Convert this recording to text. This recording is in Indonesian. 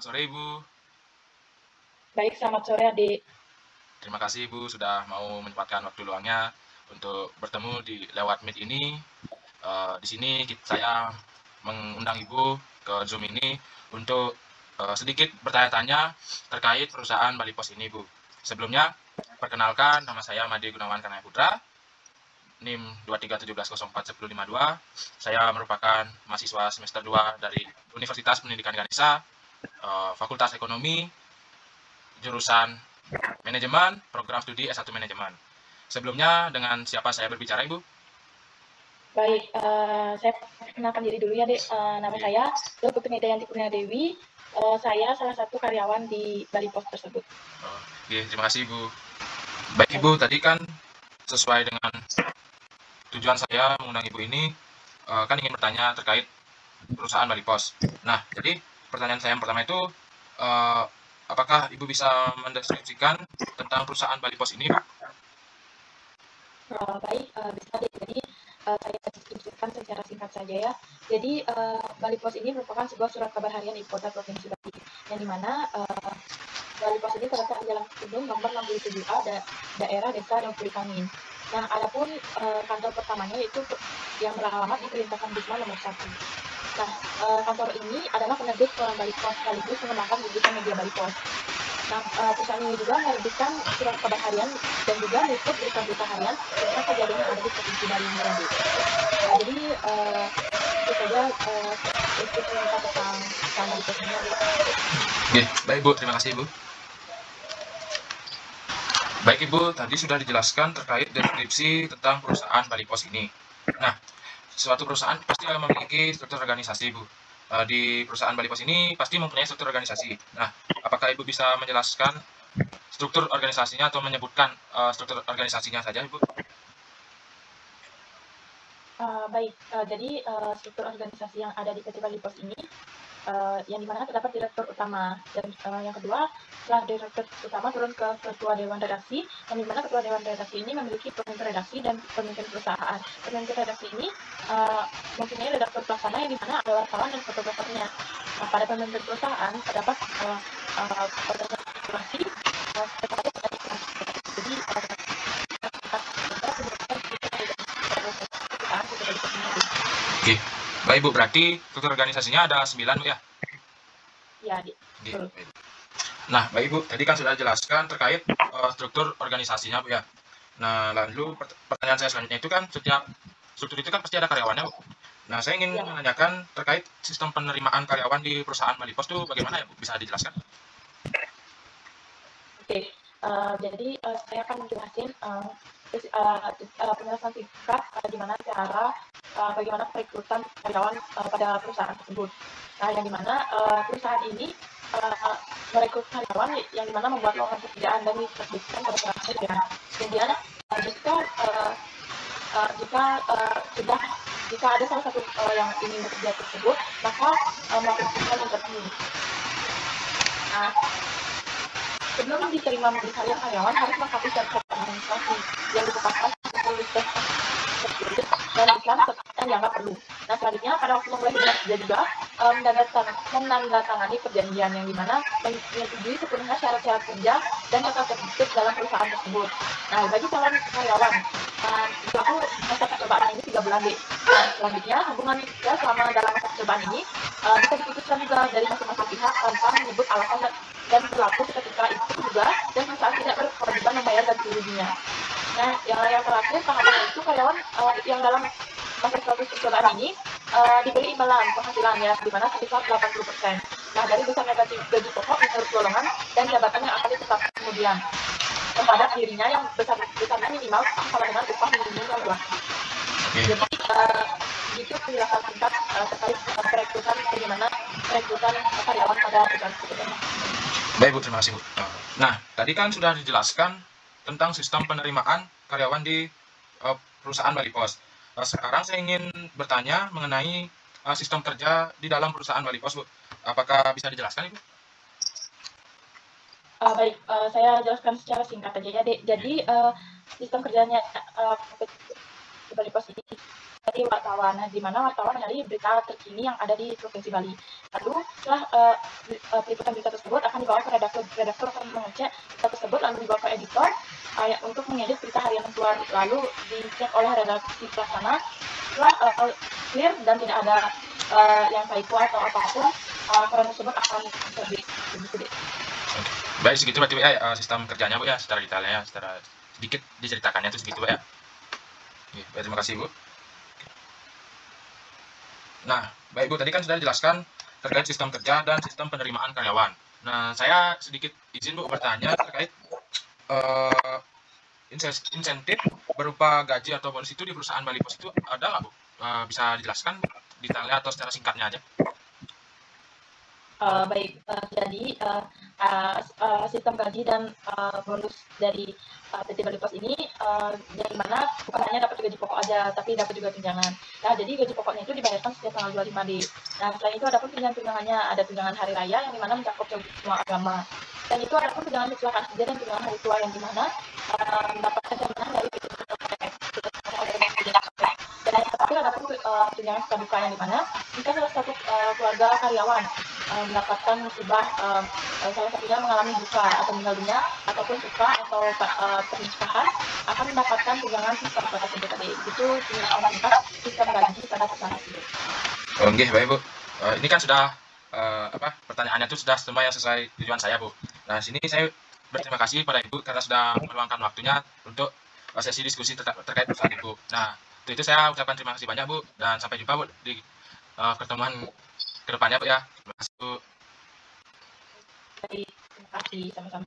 Selamat sore Ibu. Baik, selamat sore adik. Terima kasih Ibu sudah mau menyempatkan waktu luangnya untuk bertemu di lewat Meet ini. Di sini saya mengundang Ibu ke Zoom ini untuk sedikit bertanya-tanya terkait perusahaan Bali Pos ini, Bu. Sebelumnya, perkenalkan nama saya Made Gunawan Kanaya Putra, NIM 237104152. Saya merupakan mahasiswa semester 2 dari Universitas Pendidikan Ganesha, Fakultas Ekonomi, jurusan Manajemen, program studi S1 Manajemen. Sebelumnya, dengan siapa saya berbicara, Ibu? Baik, saya perkenalkan diri dulu ya, Dek. Nama saya Putri Medayanti Kurnia Dewi. Saya salah satu karyawan di Bali Pos tersebut. Oke, terima kasih, Ibu. Baik, Ibu, tadi kan sesuai dengan tujuan saya mengundang Ibu ini, kan ingin bertanya terkait perusahaan Bali Pos. Nah, jadi pertanyaan saya yang pertama itu, apakah Ibu bisa mendeskripsikan tentang perusahaan Bali Pos ini, Bu? Baik, bisa Dek. Jadi, saya deskripsikan secara singkat saja ya. Jadi, Bali Pos ini merupakan sebuah surat kabar harian ibu kota Provinsi Bali, yang dimana Bali Pos ini terletak di Jalan Gunung nomor 67A, daerah Desa Dongkuli Kangin. Nah, adapun kantor pertamanya itu yang beralamat di Perlintasan Bisma nomor 1. Nah, kantor ini adalah penerbit koran Bali Pos sekaligus mengembangkan wujudnya media Bali Pos. Nah, perusahaan ini juga menerbitkan surat kabar harian dan juga meliput berita-berita harian tentang kejadian yang ada di Provinsi Bali ini. Nah, jadi itu saja deskripsi kita tentang perusahaan Bali Pos ini. Oke, baik, Bu. Terima kasih, Bu. Baik, Ibu, tadi sudah dijelaskan terkait deskripsi tentang perusahaan Bali Pos ini. Nah, suatu perusahaan pasti akan memiliki struktur organisasi, Bu. Di perusahaan Bali Pos ini pasti mempunyai struktur organisasi. Nah, apakah Ibu bisa menjelaskan struktur organisasinya atau menyebutkan struktur organisasinya saja, Ibu? Baik, jadi struktur organisasi yang ada di PT Bali Pos ini, yang dimana terdapat direktur utama, dan yang kedua, setelah direktur utama turun ke ketua dewan redaksi, yang dimana ketua dewan redaksi ini memiliki pemimpin redaksi dan pemimpin perusahaan. Pemimpin redaksi ini mempunyai redaktur pelaksana yang dimana ada wartawan dan fotografernya. Nah, pada pemimpin perusahaan terdapat organisasi sekretaris dan jadi Oke, baik, Bu. Berarti struktur organisasinya ada 9, Bu, ya? ya, Oke, baik. Nah, baik, Bu. Tadi kan sudah jelaskan terkait struktur organisasinya, Bu, ya. Nah, lalu pertanyaan saya selanjutnya itu kan setiap struktur itu kan pasti ada karyawannya, Bu. Nah, saya ingin Ya. menanyakan terkait sistem penerimaan karyawan di perusahaan Bali Pos itu bagaimana ya, Bu? Bisa dijelaskan? Oke, jadi saya akan menjelaskan penjelasan singkat di mana cara bagaimana perekrutan karyawan pada perusahaan tersebut. Nah, yang dimana perusahaan ini merekrut karyawan yang dimana membuat lowongan pekerjaan dan diterbitkan pada pekerjaan. Kemudian jika sudah jika ada salah satu yang ingin bekerja tersebut, maka melakukan interview. Nah, sebelum diterima menjadi karyawan harus melengkapi syarat administrasi yang ditetapkan oleh tes tersebut dan iklan yang dianggap perlu. Nah, selanjutnya pada waktu memulai bekerja juga menandatangani perjanjian yang dimana menyetujui sepenuhnya syarat-syarat kerja dan tata tertib dalam perusahaan tersebut. Nah, bagi calon karyawan berlaku masa percobaan ini 3 bulan. Nah, selanjutnya hubungan kerja selama dalam masa percobaan ini bisa diputuskan juga dari masing-masing pihak tanpa menyebut alasan dan berlaku ketika itu juga dan perusahaan tidak berkewajiban membayar ganti ruginya. Nah, yang terakhir tahapan itu karyawan yang dalam masa status percobaan ini diberi imbalan penghasilan ya, di mana sekitar 80%. Nah, dari besar negatif gaji pokok menurut golongan dan jabatan yang akan ditetapkan kemudian kepada dirinya yang besarnya minimal sama dengan upah minimum yang berlaku. Jadi itu penjelasan singkat terkait perekrutan bagaimana perekrutan karyawan pada perusahaan tersebut. Baik, Bu, terima kasih, Bu. Nah, tadi kan sudah dijelaskan tentang sistem penerimaan karyawan di perusahaan Bali Pos. Sekarang saya ingin bertanya mengenai sistem kerja di dalam perusahaan Bali Pos, Bu. Apakah bisa dijelaskan, Ibu? Baik, saya jelaskan secara singkat aja ya, Dek. Jadi sistem kerjanya Bali Pos ini dari wartawan, di mana wartawan dari berita terkini yang ada di Provinsi Bali. Lalu setelah peliputan berita tersebut akan dibawa ke redaktur, redaktur akan mengecek berita tersebut lalu dibawa ke editor untuk mengedit berita harian yang keluar, lalu dicek oleh redaksi pelaksana. Setelah clear dan tidak ada yang typo atau apapun, koran tersebut akan terbit. Baik, segitu berarti Bu ya sistem kerjanya Bu ya, secara detailnya, secara sedikit diceritakannya itu segitu Bu ya. Oke, baik, terima kasih Bu. Nah, baik Bu, tadi kan sudah dijelaskan terkait sistem kerja dan sistem penerimaan karyawan. Nah, saya sedikit izin Bu bertanya terkait insentif berupa gaji atau bonus itu di perusahaan Bali Pos itu ada nggak Bu? Bisa dijelaskan detailnya atau secara singkatnya aja? Baik, jadi sistem gaji dan bonus dari PT Bali Pos ini dari mana bukan hanya dapat gaji pokok aja, tapi dapat juga tunjangan. Nah, jadi gaji pokoknya itu dibayarkan setiap tanggal 25D. Nah, selain itu ada pun tunjangan-tunjangannya, ada tunjangan hari raya yang dimana mencakup semua agama. Dan itu ada pun tunjangan kecelakaan kerja dan tunjangan hari tua yang dimana mendapatkan jaminan dari PT dan terakhir ada pun tunjangan suka duka yang dimana jika salah satu keluarga karyawan mendapatkan musibah, salah satunya mengalami duka atau meninggal dunia ataupun suka atau pernikahan akan mendapatkan tunjangan sistem pada tersebut tadi. Itu singkat sistem gaji pada perusahaan tersebut. Oke, baik Bu. Ini kan sudah pertanyaannya itu sudah semua yang sesuai tujuan saya Bu. Nah, sini saya berterima kasih pada Ibu karena sudah meluangkan waktunya untuk sesi diskusi terkait perusahaan Ibu. Nah, itu saya ucapkan terima kasih banyak Bu dan sampai jumpa Bu di pertemuan kedepannya Bu ya. Terima kasih Bu. Terima kasih sama-sama.